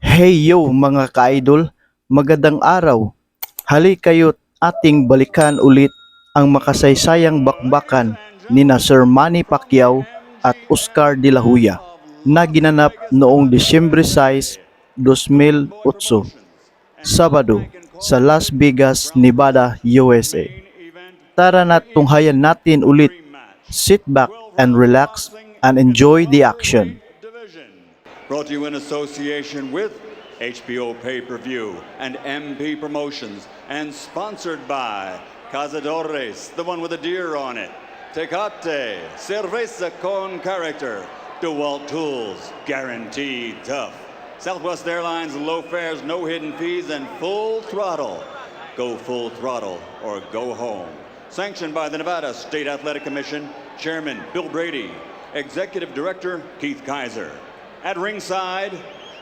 Hey yo mga ka-idol, magandang araw. Hali kayo't ating balikan ulit ang makasaysayang bakbakan ni na Sir Manny Pacquiao at Oscar De La Hoya na ginanap noong Disyembre 6, 2008, Sabado sa Las Vegas, Nevada, USA. Tara na tunghayan natin ulit. Sit back and relax and enjoy the action. Brought to you in association with HBO Pay-Per-View and MP Promotions, and sponsored by Cazadores, the one with a deer on it, Tecate, Cerveza con Character, DeWalt Tools, guaranteed tough, Southwest Airlines, low fares, no hidden fees, and full throttle. Go full throttle or go home. Sanctioned by the Nevada State Athletic Commission, Chairman Bill Brady, Executive Director Keith Kaiser. At ringside,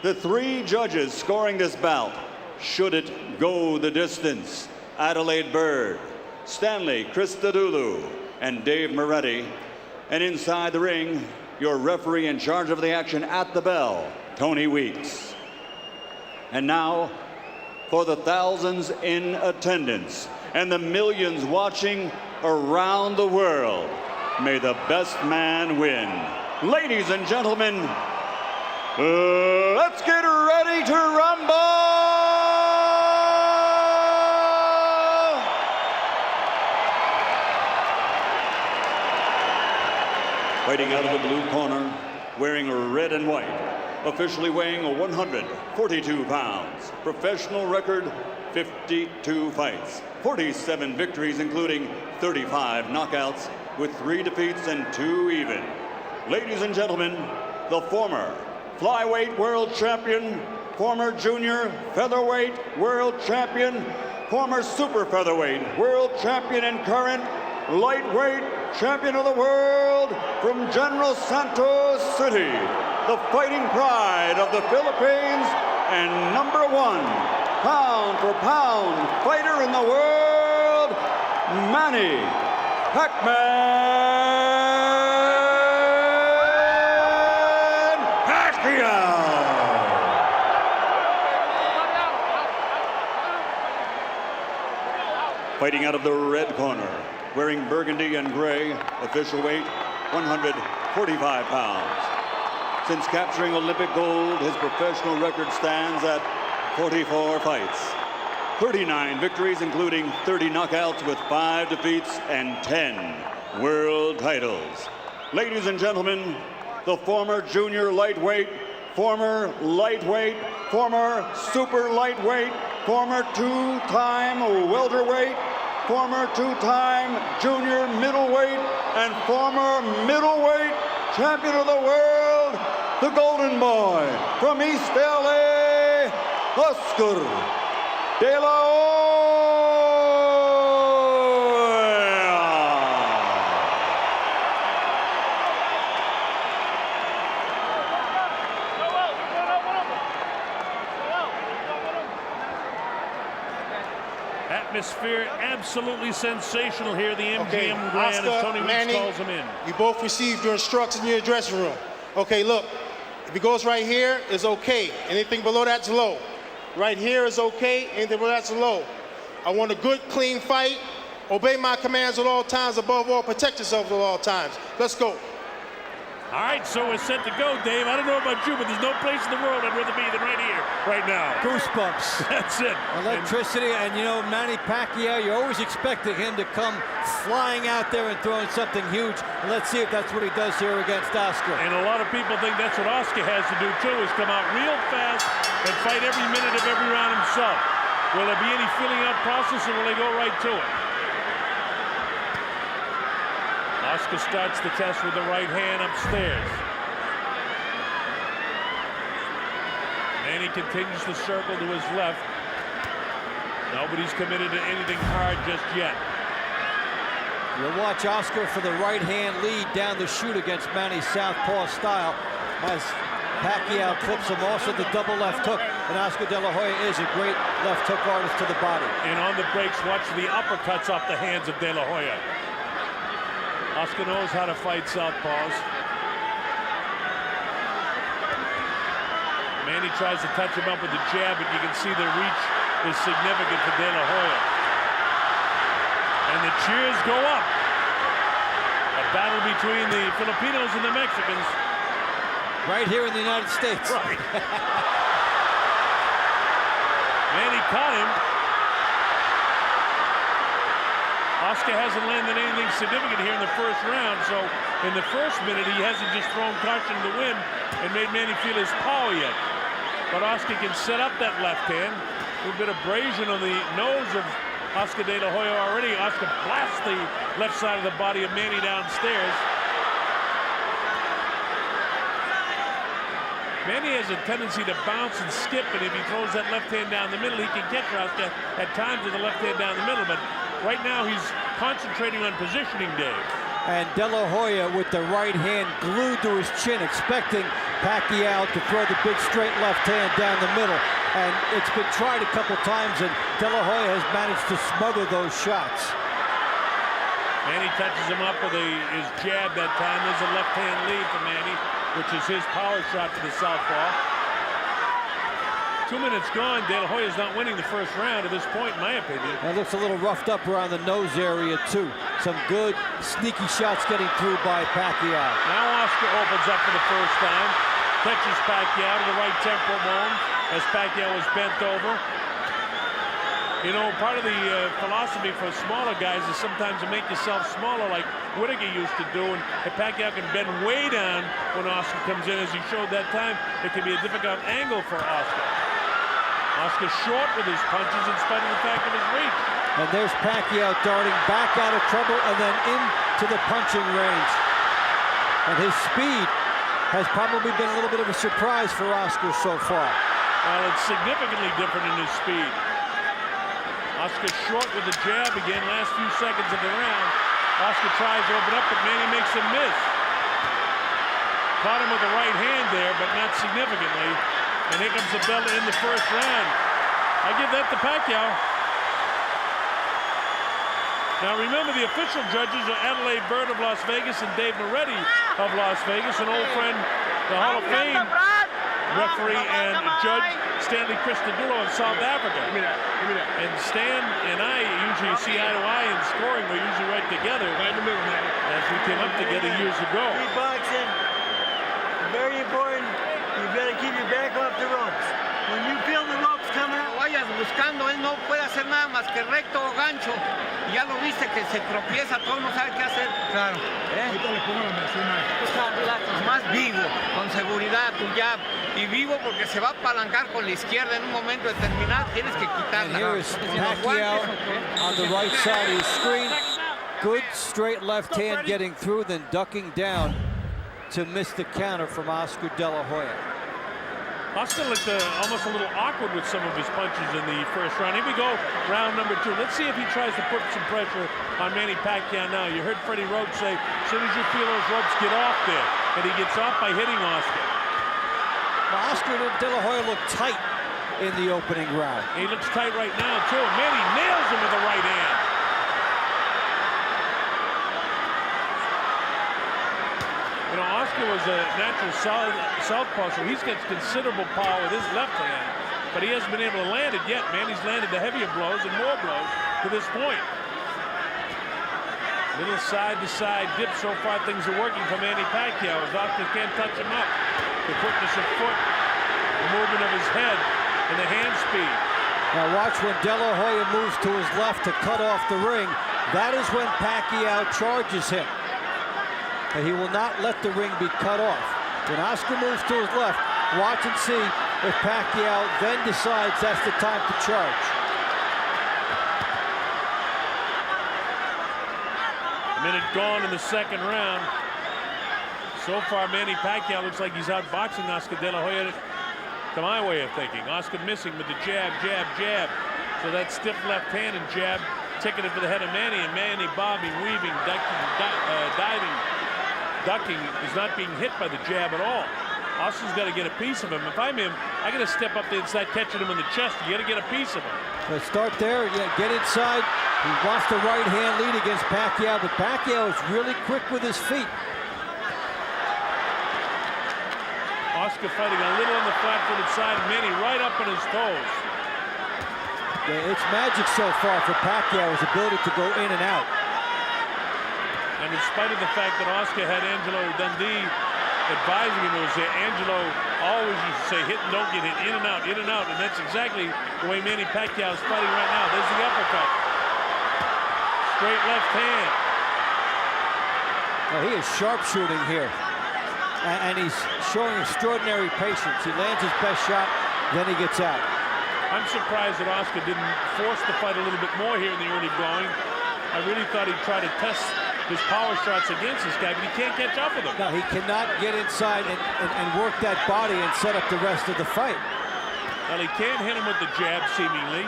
the three judges scoring this bout. Should it go the distance? Adelaide Bird, Stanley Christodoulou, and Dave Moretti. And inside the ring, your referee in charge of the action at the bell, Tony Weeks. And now, for the thousands in attendance and the millions watching around the world, may the best man win. Ladies and gentlemen, let's get ready to rumble! Fighting out of the blue corner, wearing red and white, officially weighing 142 pounds, professional record 52 fights, 47 victories including 35 knockouts with 3 defeats and 2 even. Ladies and gentlemen, the former flyweight world champion, former junior featherweight world champion, former super featherweight world champion, and current lightweight champion of the world from General Santos City, the fighting pride of the Philippines and #1 pound for pound fighter in the world, Manny Pacquiao. Fighting out of the red corner, wearing burgundy and gray, official weight 145 pounds. Since capturing Olympic gold, his professional record stands at 44 fights, 39 victories including 30 knockouts with 5 defeats and 10 world titles. Ladies and gentlemen, the former junior lightweight, former lightweight, former super lightweight, former 2-time welterweight, former 2-time junior middleweight, and former middleweight champion of the world, the Golden Boy from East LA, Oscar Dela Hoya. Atmosphere absolutely sensational here. The MGM Grand, Oscar, as Tony Weeks Manny, calls him in. you both received your instructions in your dressing room. Okay, look, if it goes right here, it's okay. Anything below that's low. Right here is okay, anything below that's low. I want a good, clean fight. Obey my commands at all times. Above all, protect yourself at all times. Let's go. All right, so we're set to go, Dave. I don't know about you, but there's no place in the world I'd rather be than right here, right now. Goosebumps. That's it. Electricity, and you know, Manny Pacquiao, you're always expecting him to come flying out there and throwing something huge. And let's see if that's what he does here against Oscar. And a lot of people think that's what Oscar has to do, too, is come out real fast and fight every minute of every round himself. Will there be any filling out process, or will they go right to it? Oscar starts the test with the right hand upstairs. Manny continues to circle to his left. Nobody's committed to anything hard just yet. You'll watch Oscar for the right hand lead down the chute against Manny's southpaw style as Pacquiao clips him. Also the double left hook, and Oscar De La Hoya is a great left hook artist to the body. And on the breaks, watch the uppercuts off the hands of De La Hoya. Oscar knows how to fight southpaws. Manny tries to touch him up with the jab, but you can see the reach is significant for De La Hoya. And the cheers go up. A battle between the Filipinos and the Mexicans. Right here in the United States. Right. Manny caught him. Oscar hasn't landed anything significant here in the first round, so in the first minute he hasn't just thrown caution to the wind and made Manny feel his power yet. But Oscar can set up that left hand. A little bit of abrasion on the nose of Oscar De La Hoya already. Oscar blasts the left side of the body of Manny downstairs. Manny has a tendency to bounce and skip, and if he throws that left hand down the middle, he can catch Oscar at times with the left hand down the middle. But right now, he's concentrating on positioning, Dave. And De La Hoya with the right hand glued to his chin, expecting Pacquiao to throw the big straight left hand down the middle. And it's been tried a couple times, and De La Hoya has managed to smother those shots. Manny touches him up with his jab that time. There's a left hand lead for Manny, which is his power shot for the southpaw. 2 minutes gone. De La Hoya's not winning the first round at this point, in my opinion. And it looks a little roughed up around the nose area, too. Some good, sneaky shots getting through by Pacquiao. Now Oscar opens up for the first time. Catches Pacquiao to the right temporal bone as Pacquiao is bent over. You know, part of the philosophy for smaller guys is sometimes to make yourself smaller, like Whittaker used to do, and if Pacquiao can bend way down when Oscar comes in, as he showed that time, it can be a difficult angle for Oscar. Oscar short with his punches in spite of the fact of his reach. And there's Pacquiao darting back out of trouble and then into the punching range. And his speed has probably been a little bit of a surprise for Oscar so far. Well, it's significantly different in his speed. Oscar short with the jab again, last few seconds of the round. Oscar tries to open up, but Manny makes him miss. Caught him with the right hand there, but not significantly. And here comes the bell to end the first round. I give that to Pacquiao. Now remember, the official judges are Adelaide Bird of Las Vegas and Dave Moretti of Las Vegas, an old friend, the Hall of Fame referee and judge Stanley Christodoulou of South Africa. And Stan and I usually see eye to eye in scoring. We're usually right together as we came up together years ago. Boxing, very important. You better keep your back off the ropes. When you feel the ropes coming out, Vayas buscando, él no puede hacer nada más que recto o gancho. Ya lo viste que se tropieza, todo no sabe qué hacer. Claro. ahorita le pongo la medicina. Más vivo, con seguridad, tu jab. Y vivo porque se va a apalancar con la izquierda en un momento determinado, tienes que And quitarla. here is Pacquiao on the right side of the screen. Good straight left hand getting through, then ducking down to miss the counter from Oscar De La Hoya. Oscar looked almost a little awkward with some of his punches in the first round. Here we go, round number 2. Let's see if he tries to put some pressure on Manny Pacquiao now. You heard Freddie Roach say, as soon as you feel those ropes, get off there. And he gets off by hitting Oscar. Well, Oscar De La Hoya looked tight in the opening round. He looks tight right now, too. Manny nails him with the right hand. You know, Oscar was a natural southpaw, so he's got considerable power with his left hand, but he hasn't been able to land it yet. Manny's landed the heavier blows and more blows to this point. Little side-to-side dip. So far, things are working for Manny Pacquiao as Oscar can't touch him up. The quickness of foot, the movement of his head, and the hand speed. Now watch when De La Hoya moves to his left to cut off the ring. That is when Pacquiao charges him. And he will not let the ring be cut off. When Oscar moves to his left, watch and see if Pacquiao then decides that's the time to charge. A minute gone in the second round. So far, Manny Pacquiao looks like he's outboxing Oscar De La Hoya, to my way of thinking. Oscar missing with the jab, jab, jab. So that stiff left hand and jab ticketed for the head of Manny, and Manny bobbing, weaving, ducking, diving. Ducking is not being hit by the jab at all. Oscar's got to get a piece of him. If I'm him, I got to step up there and start catching him in the chest. You got to get a piece of him. Let's start there. Yeah, get inside. He wants the right hand lead against Pacquiao, but Pacquiao is really quick with his feet. Oscar fighting a little on the flat-footed side. Manny right up on his toes. Yeah, it's magic so far for Pacquiao, his ability to go in and out. And in spite of the fact that Oscar had Angelo Dundee advising him, it was Angelo always used to say, hit and don't get hit, in and out, and that's exactly the way Manny Pacquiao is fighting right now. There's the uppercut. Straight left hand. He is sharpshooting here, and he's showing extraordinary patience. He lands his best shot, then he gets out. I'm surprised that Oscar didn't force the fight a little bit more here in the early going. I really thought he'd try to test his power shots against this guy, but he can't catch up with him. No, he cannot get inside and work that body and set up the rest of the fight. Well, he can't hit him with the jab, seemingly,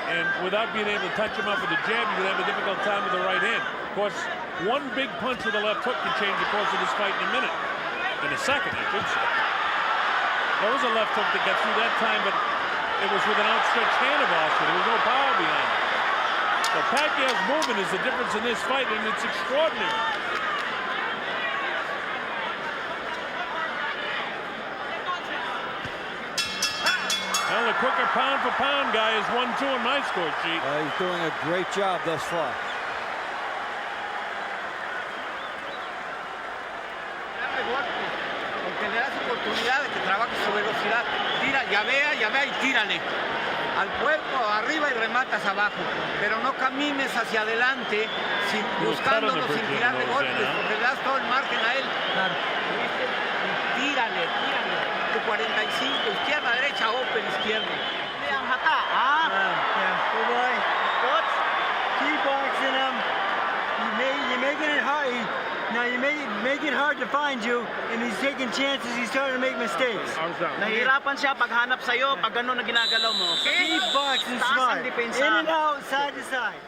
and without being able to touch him up with the jab, you're going to have a difficult time with the right hand. Of course, one big punch with the left hook can change the course of this fight in a minute. In a second, I should say. There was a left hook that got through that time, but it was with an outstretched hand of Oscar. There was no power behind it. So Pacquiao's movement is the difference in this fight, and it's extraordinary. Well, the quicker pound-for-pound guy is 1-2 on my score sheet. He's doing a great job thus far. Porque le das oportunidad de que trabaje su velocidad. Tira, llavea y tírale. Al cuerpo, arriba y rematas abajo. Pero no camines hacia adelante buscándolo sin tirarle golpes, porque le das todo el margen a él. Tírale. Tu 45, izquierda, derecha, open, izquierda. Good boy. Keep boxing him. You're making it hard. Now you make it hard to find you, and he's taking chances. He's starting to make mistakes. Nahihirapan siya paghanap sa'yo pag gano'n na ginagalaw mo. Keep boxing smart. In and out, side to side.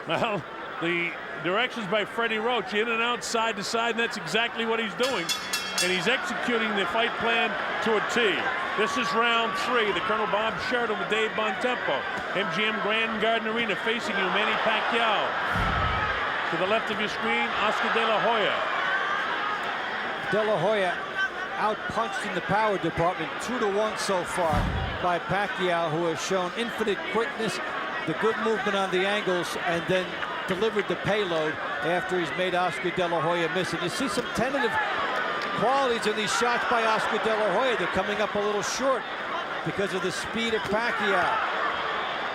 Well, the directions by Freddie Roach, in and out, side to side, and that's exactly what he's doing. And he's executing the fight plan to a T. This is round 3. The Colonel Bob Sheridan with Dave Bontempo. MGM Grand Garden Arena facing you, Manny Pacquiao. To the left of your screen, Oscar De La Hoya. De La Hoya outpunched in the power department 2-1 so far by Pacquiao, who has shown infinite quickness, the good movement on the angles, and then delivered the payload after he's made Oscar De La Hoya miss. And you see some tentative qualities in these shots by Oscar De La Hoya. They're coming up a little short because of the speed of Pacquiao.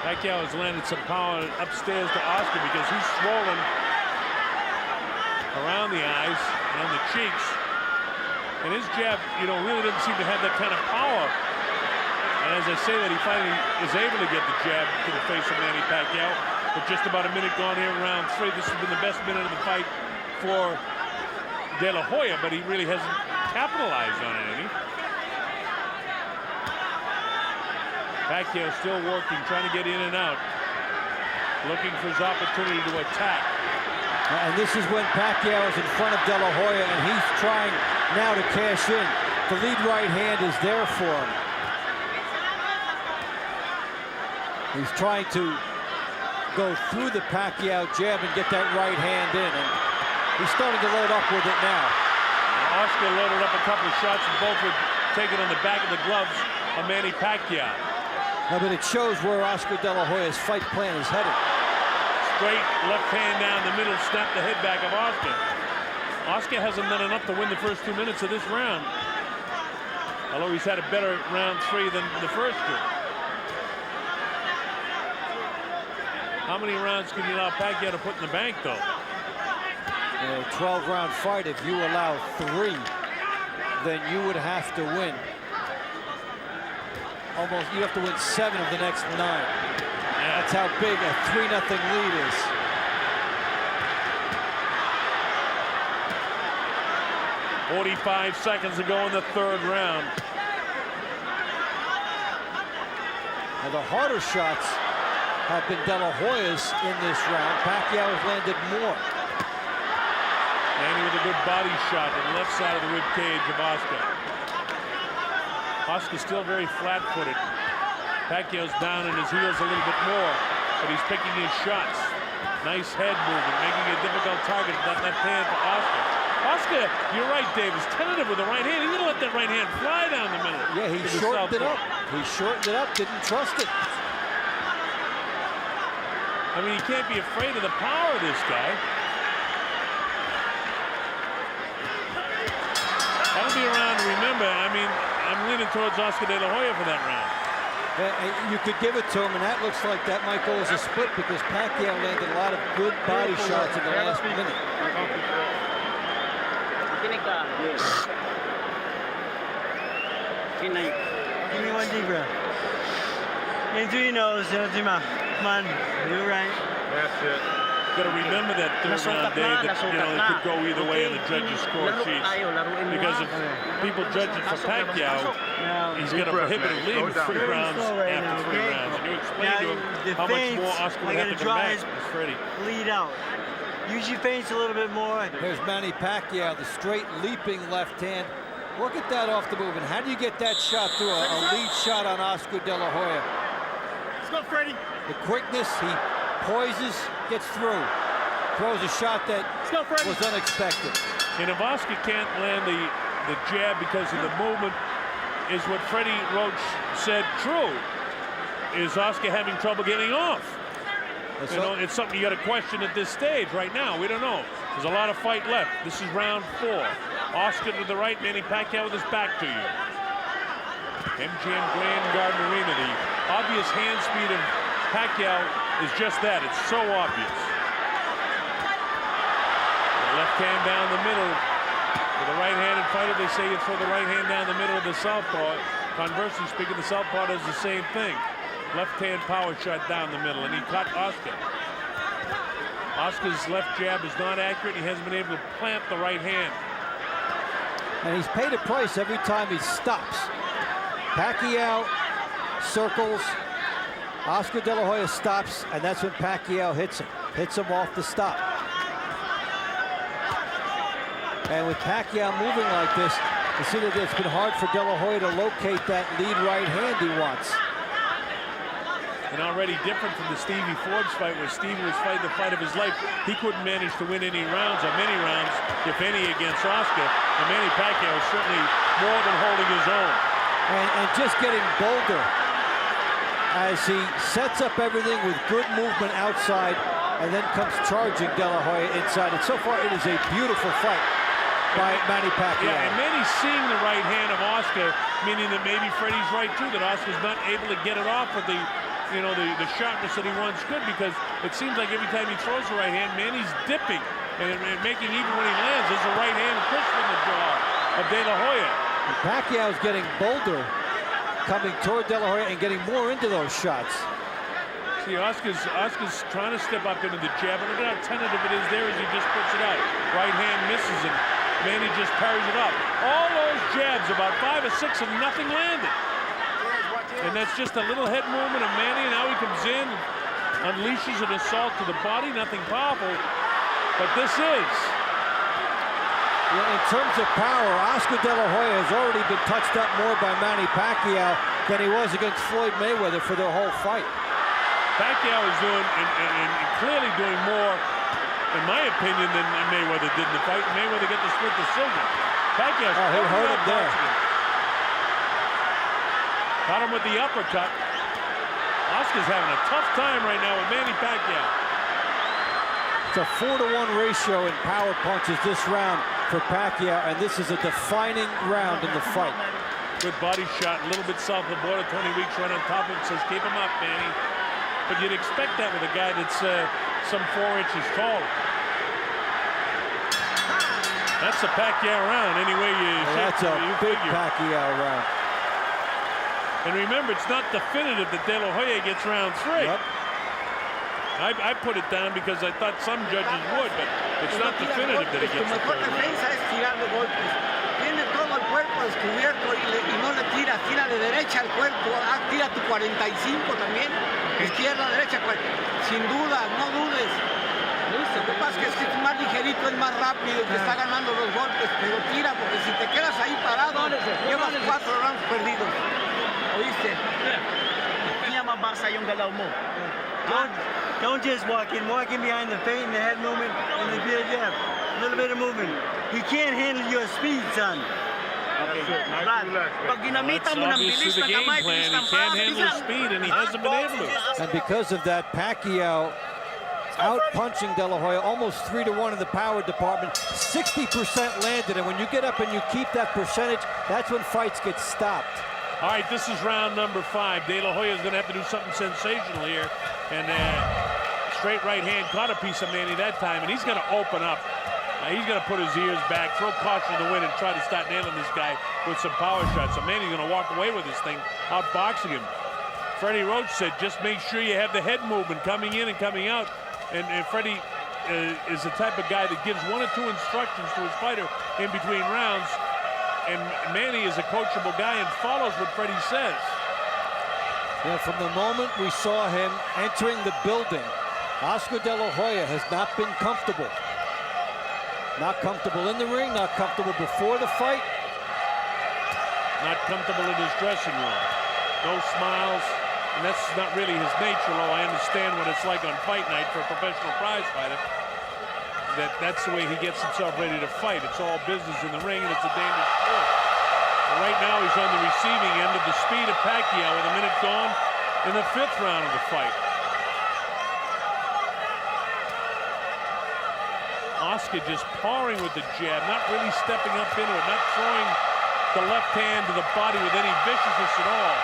Pacquiao has landed some power upstairs to Oscar because he's swollen around the eyes and on the cheeks. And his jab, really doesn't seem to have that kind of power. And as I say that, he finally is able to get the jab to the face of Manny Pacquiao. With just about a minute gone here in round 3, this has been the best minute of the fight for De La Hoya, but he really hasn't capitalized on it any. Pacquiao still working, trying to get in and out, looking for his opportunity to attack. And this is when Pacquiao is in front of De La Hoya, and he's trying now to cash in. The lead right hand is there for him. He's trying to go through the Pacquiao jab and get that right hand in, and he's starting to load up with it now. Oscar loaded up a couple of shots, and both were taken on the back of the gloves of Manny Pacquiao. No, but it shows where Oscar De La Hoya's fight plan is headed. Straight left hand down the middle, snap the head back of Oscar. Oscar hasn't done enough to win the first 2 minutes of this round, although he's had a better round 3 than the first 2. How many rounds can you allow Pacquiao to put in the bank, though? A 12-round fight, if you allow 3, then you would have to win. You have to win 7 of the next 9. That's how big a 3-0 lead is. .45 seconds to go in the 3rd round. Now the harder shots have been De La Hoya's in this round. Pacquiao has landed more. Manny with a good body shot to the left side of the rib cage of Oscar. Oscar's still very flat-footed. Pacquiao's down in his heels a little bit more, but he's picking his shots. Nice head movement, making it a difficult target with that left hand for Oscar. Oscar, you're right, Dave, is tentative with the right hand. He's going to let that right hand fly down the middle. Yeah, he shortened it up. He shortened it up, didn't trust it. I mean, you can't be afraid of the power of this guy. That'll be a round to remember. I mean, I'm leaning towards Oscar De La Hoya for that round. You could give it to him, and that looks like that might go as a split because Pacquiao landed a lot of good body shots in the last minute. Give me one deep breath. In through your nose, out through your mouth. Come on, you're right. That's it. Got to remember that third round, Dave, that it could go either way in the judges' score sheets. Because if people judge it for Pacquiao, he's got a prohibited lead with 3 rounds after 3 rounds. And you explain to him how much more Oscar would have to come back. It's Freddie. Lead out. Use your feints a little bit more. Here's Manny Pacquiao, the straight leaping left hand. Look at that off the move. And how do you get that shot through a lead shot on Oscar De La Hoya? Let's go, Freddie. The quickness, he poises, gets through. Throws a shot that was unexpected. And if Oscar can't land the jab because of the movement, is what Freddie Roach said true? Is Oscar having trouble getting off? You know, it's something you got to question at this stage right now. We don't know. There's a lot of fight left. This is round 4. Oscar to the right, Manny Pacquiao with his back to you. MGM Grand Garden Arena. The obvious hand speed of Pacquiao is just that. It's so obvious. The left hand down the middle. For the right-handed fighter, they say you throw the right hand down the middle of the southpaw. Conversely speaking, the southpaw does the same thing. Left-hand power shot down the middle, and he caught Oscar. Oscar's left jab is not accurate. He hasn't been able to plant the right hand. And he's paid a price every time he stops. Pacquiao circles. Oscar De La Hoya stops, and that's when Pacquiao hits him. Hits him off the stop. And with Pacquiao moving like this, you see that it's been hard for De La Hoya to locate that lead right hand he wants. And already different from the Stevie Forbes fight, where Stevie was fighting the fight of his life. He couldn't manage to win any rounds, or many rounds, if any, against Oscar. And Manny Pacquiao is certainly more than holding his own. And just getting bolder as he sets up everything with good movement outside and then comes charging De La Hoya inside. And so far, it is a beautiful fight by Manny Pacquiao. Yeah, and Manny's seeing the right hand of Oscar, meaning that maybe Freddie's right, too, that Oscar's not able to get it off with the sharpness that he once could, because it seems like every time he throws the right hand, Manny's dipping and making, even when he lands, there's a right hand push from the jaw of De La Hoya. And Pacquiao's getting bolder, coming toward De La Hoya and getting more into those shots. See, Oscar's trying to step up into the jab, and look at how tentative it is there as he just puts it out. Right hand misses, and Manny just parries it up. All those jabs, about 5 or 6, and nothing landed. And that's just a little head movement of Manny, and now he comes in, unleashes an assault to the body, nothing powerful, but this is. Yeah, in terms of power, Oscar De La Hoya has already been touched up more by Manny Pacquiao than he was against Floyd Mayweather for the whole fight. Pacquiao is doing, and clearly doing more, in my opinion, than Mayweather did in the fight. Mayweather got the split decision. Pacquiao's he hurt him there. Caught him with the uppercut. Oscar's having a tough time right now with Manny Pacquiao. It's a 4-to-1 ratio in power punches this round for Pacquiao, and this is a defining round in the fight. Good body shot, a little bit south of the border. Tony Weeks right on top of him, says, keep him up, Manny. But you'd expect that with a guy that's some 4 inches taller. That's a Pacquiao round, anyway you That's a big Pacquiao round. And remember, it's not definitive that De La Hoya gets round 3. Yep. I put it down because I thought some judges would, but it's not definitive that he gets the third. defensa es tirar de golpes. Tiene todo el cuerpo descubierto y no le tira, tira de derecha al cuerpo, tira tu 45 también, izquierda, derecha, sin duda, no dudes. Lo que pasa es que es más ligerito, es más rápido, que está ganando los golpes, pero tira, porque si te quedas ahí parado, llevas 4 rounds perdidos. ¿Oíste? Mabasa yung galaw mo. Don't just walk in behind the feint and the head movement and the jab. little bit of movement. He can't handle your speed, son. Brad, pag ginamitan mo ng Obviously bilis the ng game kamay, plan. bilis He ng can't paa, handle bilis. speed, and he hasn't been able to. And because of that, Pacquiao out-punching De La Hoya almost 3-1 in the power department. 60% landed, and when you get up and you keep that percentage, that's when fights get stopped. All right, this is round number 5. De La Hoya is going to have to do something sensational here. And straight right hand caught a piece of Manny that time, and he's going to open up. He's going to put his ears back, throw caution to the wind, and try to start nailing this guy with some power shots. So Manny's going to walk away with this thing, outboxing him. Freddie Roach said, just make sure you have the head movement coming in and coming out. And Freddie is the type of guy that gives 1 or 2 instructions to his fighter in between rounds. And Manny is a coachable guy and follows what Freddie says. Yeah, from the moment we saw him entering the building, Oscar De La Hoya has not been comfortable. Not comfortable in the ring, not comfortable before the fight. Not comfortable in his dressing room. No smiles. And that's not really his nature, though I understand what it's like on fight night for a professional prize fighter. That's the way he gets himself ready to fight. It's all business in the ring, and it's a dangerous sport. But right now, he's on the receiving end of the speed of Pacquiao with a minute gone in the 5th round of the fight. Oscar just powering with the jab, not really stepping up into it, not throwing the left hand to the body with any viciousness at all.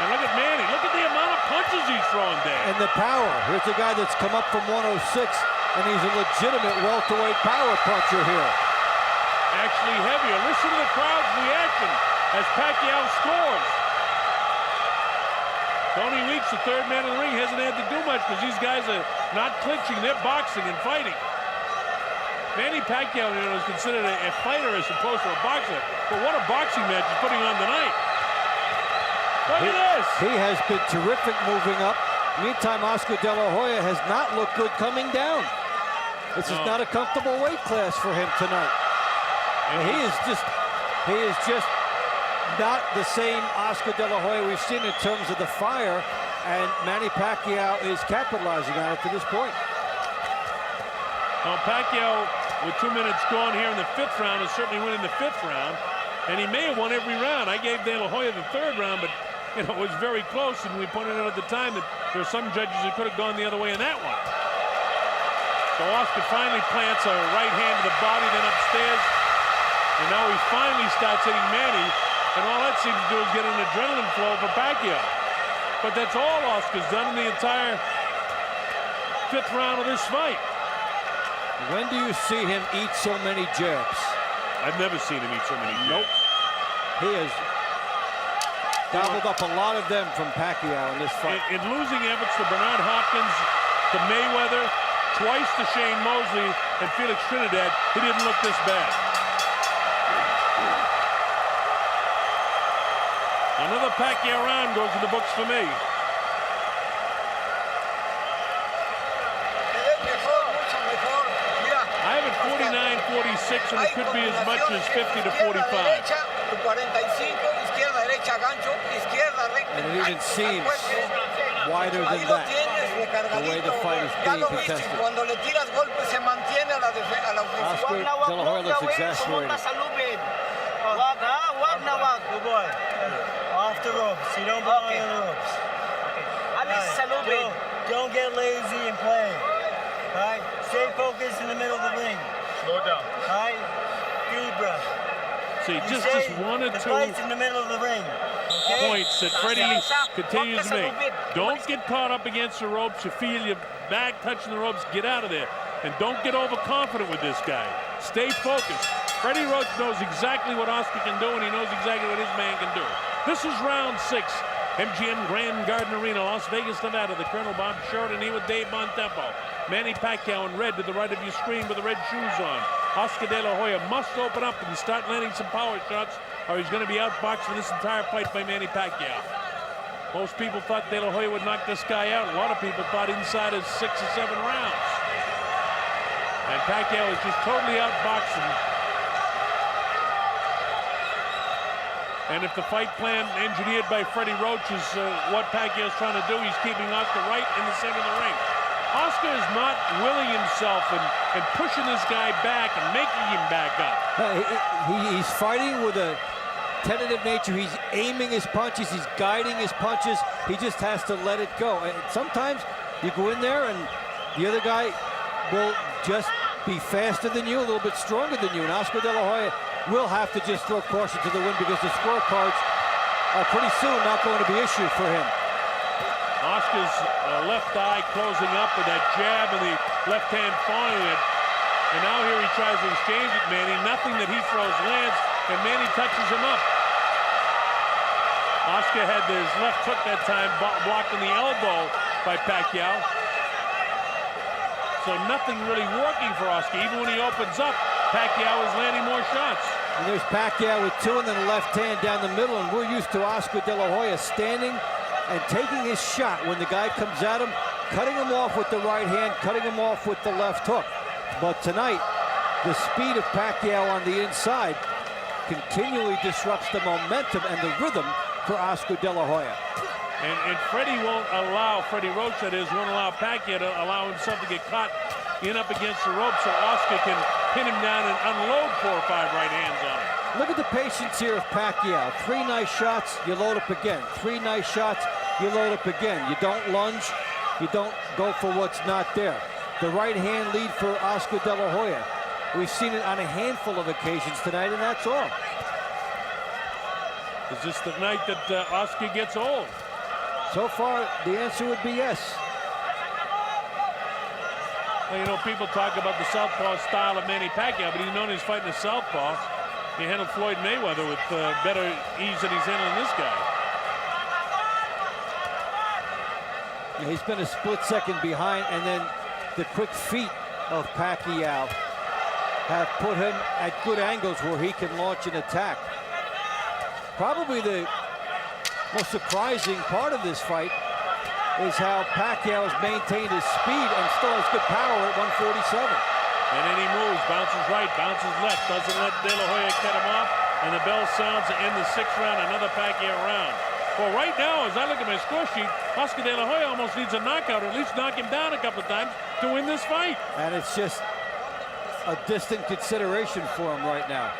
And look at Manny. Look at the amount of punches he's throwing there. And the power. Here's a guy that's come up from 106, and he's a legitimate welterweight power puncher here. Actually heavier. Listen to the crowd's reaction as Pacquiao scores. Tony Weeks, the 3rd man in the ring, hasn't had to do much because these guys are not clinching. They're boxing and fighting. Manny Pacquiao, is considered a fighter as opposed to a boxer. But what a boxing match he's putting on tonight. Look at this. He has been terrific moving up. Meantime, Oscar De La Hoya has not looked good coming down. This is not a comfortable weight class for him tonight. And he is just not the same Oscar De La Hoya we've seen in terms of the fire, and Manny Pacquiao is capitalizing on it to this point. Well, Pacquiao, with 2 minutes gone here in the 5th round, is certainly winning the 5th round, and he may have won every round. I gave De La Hoya the 3rd round, but it was very close, and we pointed out at the time that there are some judges who could have gone the other way in that one. So Oscar finally plants a right hand to the body, then upstairs, and now he finally starts hitting Manny, and all that seems to do is get an adrenaline flow for Pacquiao. But that's all Oscar's done in the entire 5th round of this fight. When do you see him eat so many jabs? I've never seen him eat so many jabs. Nope. He has gobbled up a lot of them from Pacquiao in this fight. In losing efforts to Bernard Hopkins, to Mayweather, twice to Shane Mosley, and Felix Trinidad, he didn't look this bad. Another Pacquiao round goes in the books for me. I have it 49-46, and it could be as much as 50 to 45. And it even seems wider than that, the way the fight is being contested. Oscar De La Hoya looks exasperated. Good boy. Off the ropes. You don't belong on the ropes. Don't get lazy and play. All right? Stay focused in the middle of the ring. Slow down. All right? Deep breath. See, just 1 or 2 fight's in the middle of the ring. Okay? points that Freddie continues to make. Don't get caught up against the ropes. You feel your back touching the ropes, get out of there. And don't get overconfident with this guy. Stay focused. Freddie Roach knows exactly what Oscar can do, and he knows exactly what his man can do. This is round 6. MGM Grand Garden Arena, Las Vegas, Nevada. The Colonel Bob Sheridan here with Dave Bontempo. Manny Pacquiao in red to the right of your screen with the red shoes on. Oscar De La Hoya must open up and start landing some power shots, or he's going to be outboxed for this entire fight by Manny Pacquiao. Most people thought De La Hoya would knock this guy out. A lot of people thought inside of 6 or 7 rounds. And Pacquiao is just totally outboxed him. And if the fight plan engineered by Freddie Roach is what Pacquiao's trying to do, he's keeping Oscar right in the center of the ring. Oscar is not willing himself and pushing this guy back and making him back up. He's fighting with a tentative nature. He's aiming his punches. He's guiding his punches. He just has to let it go. And sometimes you go in there and the other guy will just be faster than you, a little bit stronger than you. And Oscar De La Hoya will have to just throw caution to the wind because the scorecards are pretty soon not going to be issued for him. Oscar's left eye closing up with that jab and the left hand following it. And now here he tries to exchange it, Manny. Nothing that he throws lands, and Manny touches him up. Oscar had his left hook that time blocked in the elbow by Pacquiao. So nothing really working for Oscar. Even when he opens up, Pacquiao is landing more shots. And there's Pacquiao with two and then a left hand down the middle, and we're used to Oscar De La Hoya standing and taking his shot when the guy comes at him, cutting him off with the right hand, cutting him off with the left hook. But tonight, the speed of Pacquiao on the inside continually disrupts the momentum and the rhythm for Oscar De La Hoya. And Freddie Roach, that is, won't allow Pacquiao to allow himself to get caught in up against the rope so Oscar can pin him down and unload 4 or 5 right hands on him. Look at the patience here of Pacquiao. 3 nice shots, you load up again. 3 nice shots, you load up again. You don't lunge, you don't go for what's not there. The right hand lead for Oscar De La Hoya. We've seen it on a handful of occasions tonight, and that's all. Is this the night that Oscar gets old? So far, the answer would be yes. Well, you know, people talk about the southpaw style of Manny Pacquiao, but he's known as fighting a southpaw. He handled Floyd Mayweather with better ease than he's handling this guy. Yeah, he's been a split second behind, and then the quick feet of Pacquiao have put him at good angles where he can launch an attack. Probably the most surprising part of this fight is how Pacquiao has maintained his speed and still has good power at 147. And then he moves, bounces right, bounces left, doesn't let De La Hoya cut him off, and the bell sounds to end the 6th round, another Pacquiao round. Well, right now, as I look at my score sheet, Oscar De La Hoya almost needs a knockout, or at least knock him down a couple of times to win this fight. And it's just a distant consideration for him right now.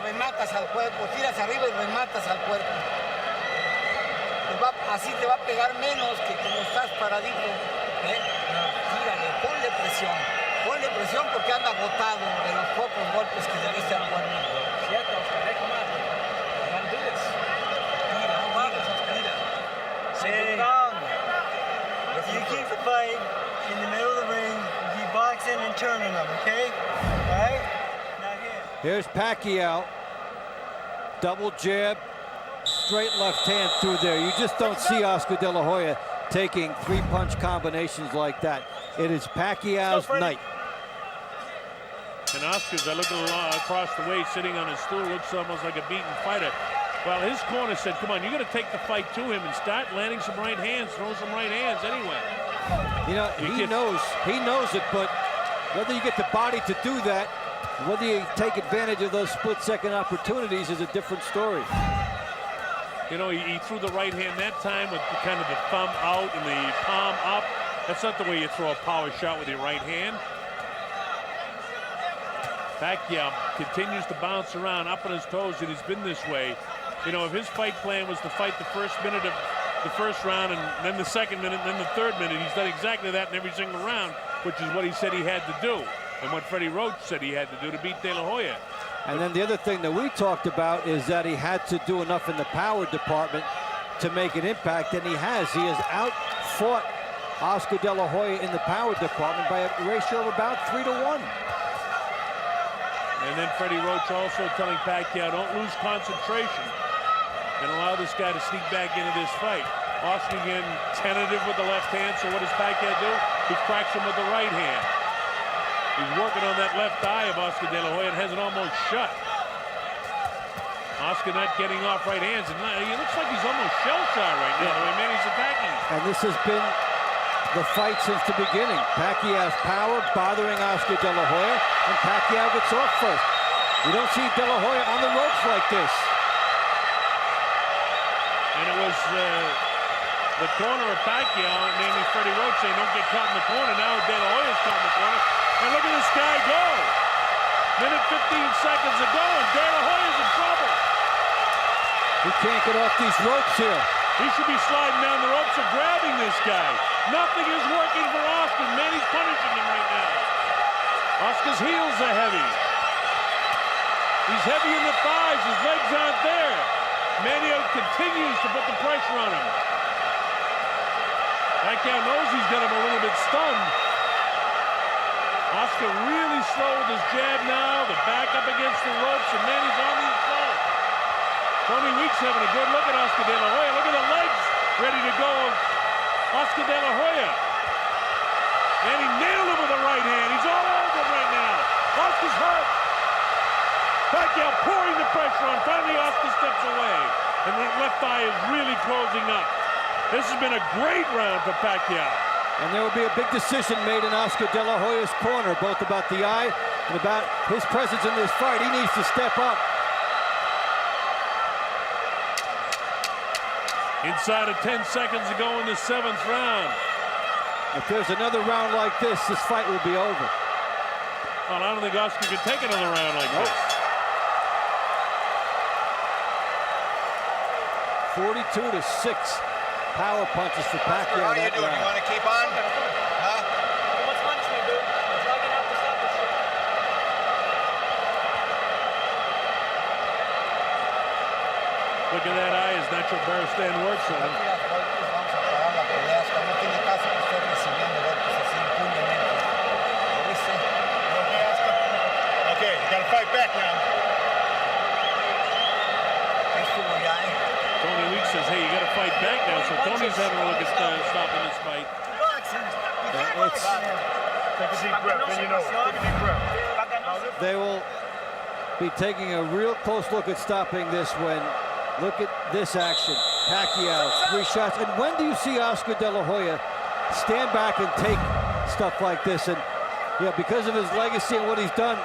Rematas al cuerpo, tiras arriba y rematas al cuerpo. Así te va a pegar menos que como estás paradito. Tírale, ponle presión porque anda agotado de los pocos golpes que le diste al cuerpo. Cierto, Oscar, come on. You gotta do this. Tira. You keep the fight in the middle of the ring, you keep boxing and turning them, okay? All right? Now here. Here's Pacquiao. Double jab, straight left hand through there. You just don't see Oscar De La Hoya taking 3-punch combinations like that. It is Pacquiao's night. And Oscar's, I look across the way, sitting on his stool, looks almost like a beaten fighter. Well, his corner said, come on, you got to take the fight to him and start landing some right hands, throw some right hands anyway. You know, he knows it, but whether you get the body to do that, whether you take advantage of those split-second opportunities is a different story. You know, he threw the right hand that time with kind of the thumb out and the palm up. That's not the way you throw a power shot with your right hand. Pacquiao continues to bounce around up on his toes, and he's been this way. You know, if his fight plan was to fight the first minute of the first round and then the second minute and then the third minute, he's done exactly that in every single round, which is what he said he had to do. And what Freddie Roach said he had to do to beat De La Hoya. And then the other thing that we talked about is that he had to do enough in the power department to make an impact, and he has. He has outfought Oscar De La Hoya in the power department by a ratio of about 3-to-1. And then Freddie Roach also telling Pacquiao, don't lose concentration and allow this guy to sneak back into this fight. Oscar again tentative with the left hand, so what does Pacquiao do? He cracks him with the right hand. He's working on that left eye of Oscar De La Hoya and has it almost shut. Oscar not getting off right hands, and he looks like he's almost shell-shot right now, the way Manny's attacking him. And this has been the fight since the beginning. Pacquiao's power bothering Oscar De La Hoya, and Pacquiao gets off first. You don't see De La Hoya on the ropes like this. And it was the corner of Pacquiao, namely Freddie Roach, saying don't get caught in the corner. Now De La Hoya's caught in the corner. And look at this guy go. Minute 15 seconds ago, and De La Hoya's in trouble. He can't get off these ropes here. He should be sliding down the ropes or grabbing this guy. Nothing is working for Oscar. Manny's punishing him right now. Oscar's heels are heavy. He's heavy in the thighs. His legs aren't there. Manny continues to put the pressure on him. Pacquiao knows he's got him a little bit stunned. Oscar really slow with his jab now. The back up against the ropes, and Manny's on the inside. Tony Weeks having a good look at Oscar De La Hoya. Look at the legs ready to go of Oscar De La Hoya. And he nailed him with the right hand. He's all over him right now. Oscar's hurt. Pacquiao pouring the pressure on. Finally, Oscar steps away. And that left eye is really closing up. This has been a great round for Pacquiao. And there will be a big decision made in Oscar De La Hoya's corner, both about the eye and about his presence in this fight. He needs to step up. Inside of 10 seconds to go in the 7th round. If there's another round like this fight will be over. Well, I don't think Oscar can take another round like this. 42-6 power punches for Pacquiao. How you doing? You want to keep on? Huh? What's punishment, dude? It's not gonna have to stop this shit. Look at that eye as Nacho Barristan works on him. Vamos a parar la pelea. Esto no tiene caso que esté recibiendo golpes así impunemente. ¿Lo viste? Okay, Oscar? Okay, you gotta fight back now. Estuvo ya, Tony Weeks says, hey, you got to fight back now. So Tony's having a look at stopping this fight. Take a deep breath, then you know it. Take a deep breath. They will be taking a real close look at stopping this when, look at this action. Pacquiao, 3 shots. And when do you see Oscar De La Hoya stand back and take stuff like this? And yeah, because of his legacy and what he's done,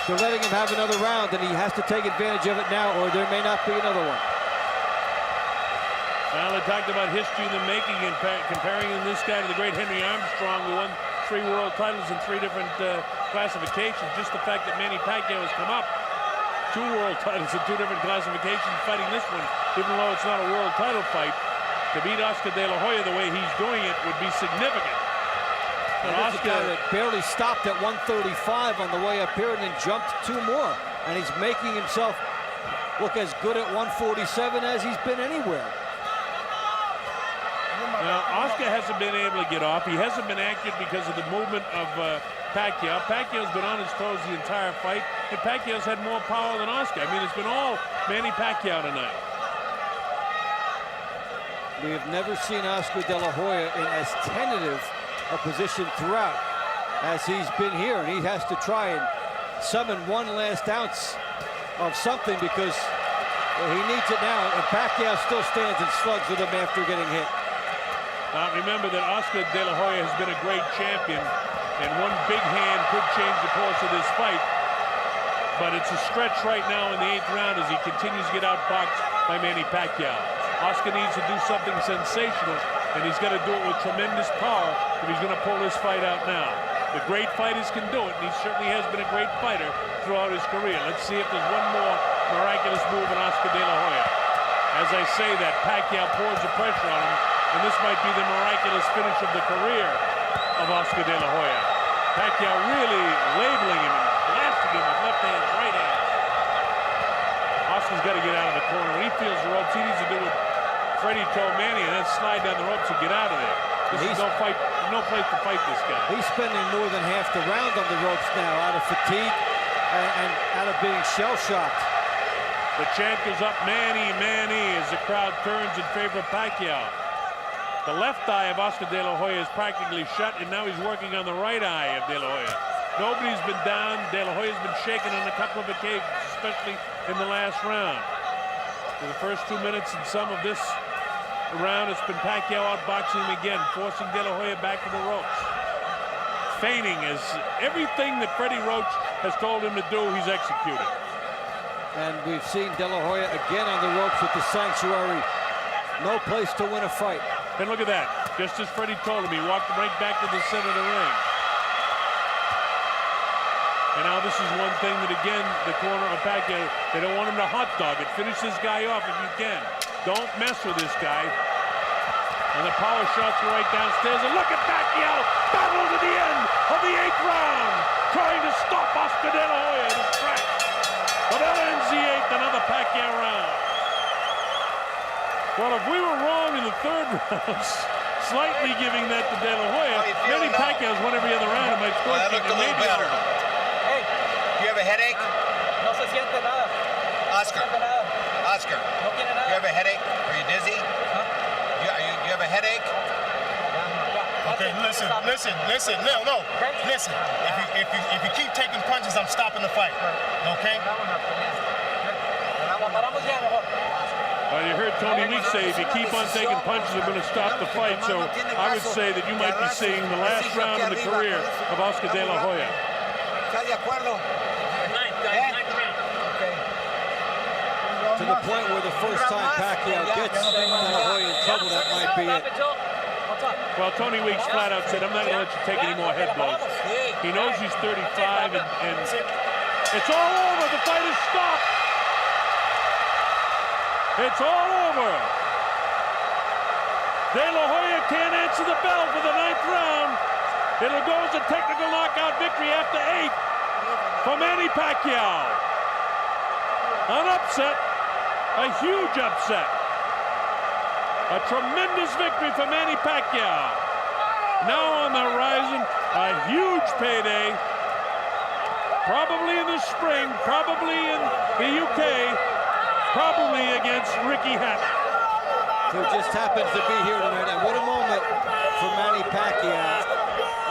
they're letting him have another round, and he has to take advantage of it now, or there may not be another one. Well, they talked about history in the making and comparing this guy to the great Henry Armstrong, who won 3 world titles in 3 different classifications. Just the fact that Manny Pacquiao has come up 2 world titles in 2 different classifications, fighting this one, even though it's not a world title fight, to beat Oscar De La Hoya the way he's doing it would be significant. And Oscar, a guy that barely stopped at 135 on the way up here and then jumped 2 more. And he's making himself look as good at 147 as he's been anywhere. Now, Oscar hasn't been able to get off. He hasn't been accurate because of the movement of Pacquiao. Pacquiao's been on his toes the entire fight, and Pacquiao's had more power than Oscar. I mean, it's been all Manny Pacquiao tonight. We have never seen Oscar De La Hoya in as tentative a position throughout as he's been here, and he has to try and summon 1 last ounce of something because he needs it now, and Pacquiao still stands and slugs with him after getting hit. Remember that Oscar De La Hoya has been a great champion, and one big hand could change the course of this fight. But it's a stretch right now in the 8th round as he continues to get outboxed by Manny Pacquiao. Oscar needs to do something sensational, and he's got to do it with tremendous power if he's going to pull this fight out now. The great fighters can do it, and he certainly has been a great fighter throughout his career. Let's see if there's one more miraculous move in Oscar De La Hoya. As I say that, Pacquiao pours the pressure on him, and this might be the miraculous finish of the career of Oscar De La Hoya. Pacquiao really labeling him and blasting him with left hand, right hand. Oscar's got to get out of the corner. When he feels the ropes, he needs to do what Freddie told Manny, and then slide down the ropes and get out of there. This is no place to fight this guy. He's spending more than half the round on the ropes now out of fatigue and out of being shell-shocked. The chant goes up, Manny, Manny, as the crowd turns in favor of Pacquiao. The left eye of Oscar De La Hoya is practically shut, and now he's working on the right eye of De La Hoya. Nobody's been down. De La Hoya's been shaken on a couple of occasions, especially in the last round. For the first 2 minutes and some of this round, it's been Pacquiao outboxing him again, forcing De La Hoya back to the ropes. Feigning is everything that Freddie Roach has told him to do, he's executed. And we've seen De La Hoya again on the ropes with the sanctuary. No place to win a fight. And look at that. Just as Freddie told him, he walked right back to the center of the ring. And now this is one thing that, again, the corner of Pacquiao, they don't want him to hot dog it. Finish this guy off if you can. Don't mess with this guy. And the power shots are right downstairs. And look at Pacquiao, battle to the end of the 8th round, trying to stop Oscar De La Hoya in his tracks. But that ends the 8th, another Pacquiao round. Well, if we were wrong in the 3rd round, slightly giving that to De La Hoya, many Pacquiao's won every other round in my score. That looked a little better. Hey, Do you have a headache? no se siente nada. Oscar. No siente nada. Oscar. No tiene You nada. have a headache? Are you dizzy? You have a headache? Okay, listen. No. Listen. If you keep taking punches, I'm stopping the fight. Okay? La paramos ya mejor. Well, you heard Tony Weeks say if you keep on taking punches, they're going to stop the fight. So I would say that you might be seeing the last round of the career of Oscar De La Hoya. ¿Estás de acuerdo? To the point where the first time Pacquiao gets De La Hoya in trouble, that might be it. Well, Tony Weeks flat out said, I'm not going to let you take any more head blows. He knows he's 35, and it's all over. The fight is stopped. It's all over. De La Hoya can't answer the bell for the 9th round. It'll go as a technical knockout victory after 8 for Manny Pacquiao. An upset, a huge upset. A tremendous victory for Manny Pacquiao. Now on the horizon, a huge payday. Probably in the spring, probably in the UK, probably against Ricky Hatton. Who just happens to be here tonight. And what a moment for Manny Pacquiao,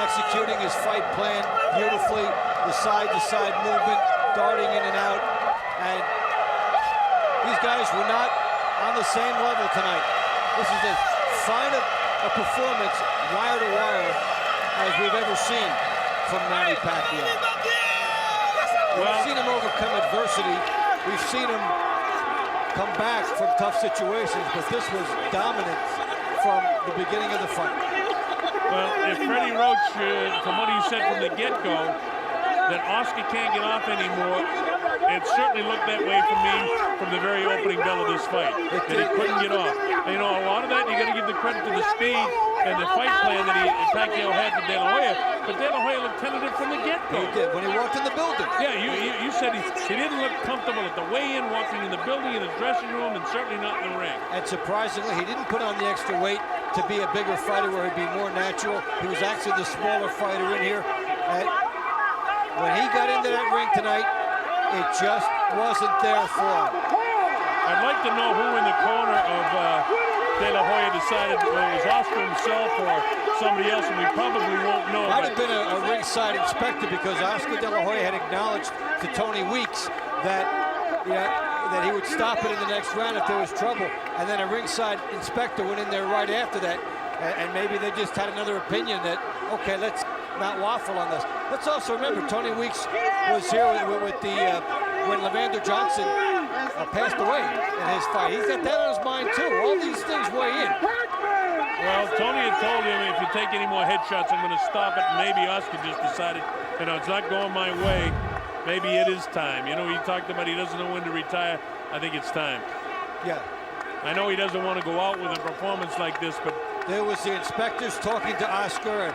executing his fight plan beautifully, the side-to-side movement, darting in and out. And these guys were not on the same level tonight. This is as fine a performance, wire to wire, as we've ever seen from Manny Pacquiao. We've seen him overcome adversity. We've seen him come back from tough situations, but this was dominant from the beginning of the fight. Well, if Freddie Roach, from what he said from the get-go, that Oscar can't get off anymore, it certainly looked that way for me from the very opening bell of this fight, that he couldn't get off. And, you know, a lot of that, you got to give the credit to the speed and the fight plan that Pacquiao had for De La Hoya, but De La Hoya looked tentative from the get-go. He did, when he walked in the building. Yeah, you said he didn't look comfortable at the weigh-in, walking in the building, in his dressing room, and certainly not in the ring. And surprisingly, he didn't put on the extra weight to be a bigger fighter where he'd be more natural. He was actually the smaller fighter in here. And when he got into that ring tonight, it just wasn't there for him. I'd like to know who in the corner of De La Hoya decided whether it was Oscar himself or somebody else, and we probably won't know. Might have been a ringside inspector, because Oscar De La Hoya had acknowledged to Tony Weeks that, that he would stop it in the next round if there was trouble. And then a ringside inspector went in there right after that, and maybe they just had another opinion that, okay, let's not waffle on this. Let's also remember, Tony Weeks was here with the when Levander Johnson passed away in his fight. He's got that on his mind too. All these things weigh in. Well, Tony had told him, if you take any more headshots, I'm going to stop it. And maybe Oscar just decided, you know, it's not going my way. Maybe it is time. You know, he talked about he doesn't know when to retire. I think it's time. Yeah. I know he doesn't want to go out with a performance like this, but there was the inspectors talking to Oscar,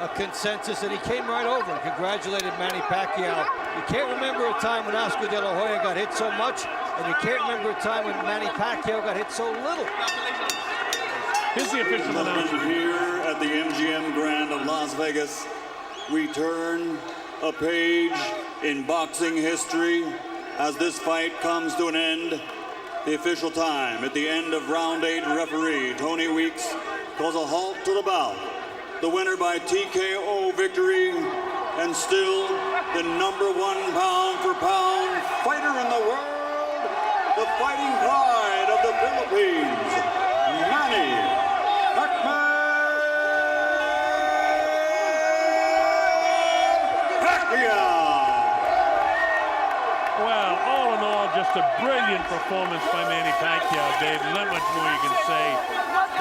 a consensus, and he came right over and congratulated Manny Pacquiao. You can't remember a time when Oscar De La Hoya got hit so much, and you can't remember a time when Manny Pacquiao got hit so little. Here's the official announcement. Here at the MGM Grand of Las Vegas, we turn a page in boxing history as this fight comes to an end. The official time at the end of round 8, referee Tony Weeks calls a halt to the bout. The winner by TKO victory, and still the #1 pound-for-pound fighter in the world, the fighting pride of the Philippines, Manny Pacquiao. Well, all in all, just a brilliant performance by Manny Pacquiao, Dave. Not much more you can say.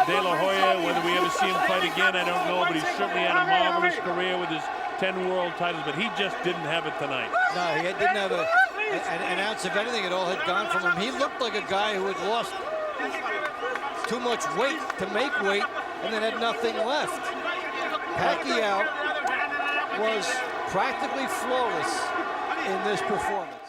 De La Hoya, whether we ever see him fight again, I don't know, but he's certainly had a marvelous career with his 10 world titles, but he just didn't have it tonight. No, he didn't have an ounce of anything. It all had gone from him. He looked like a guy who had lost too much weight to make weight and then had nothing left. Pacquiao was practically flawless in this performance.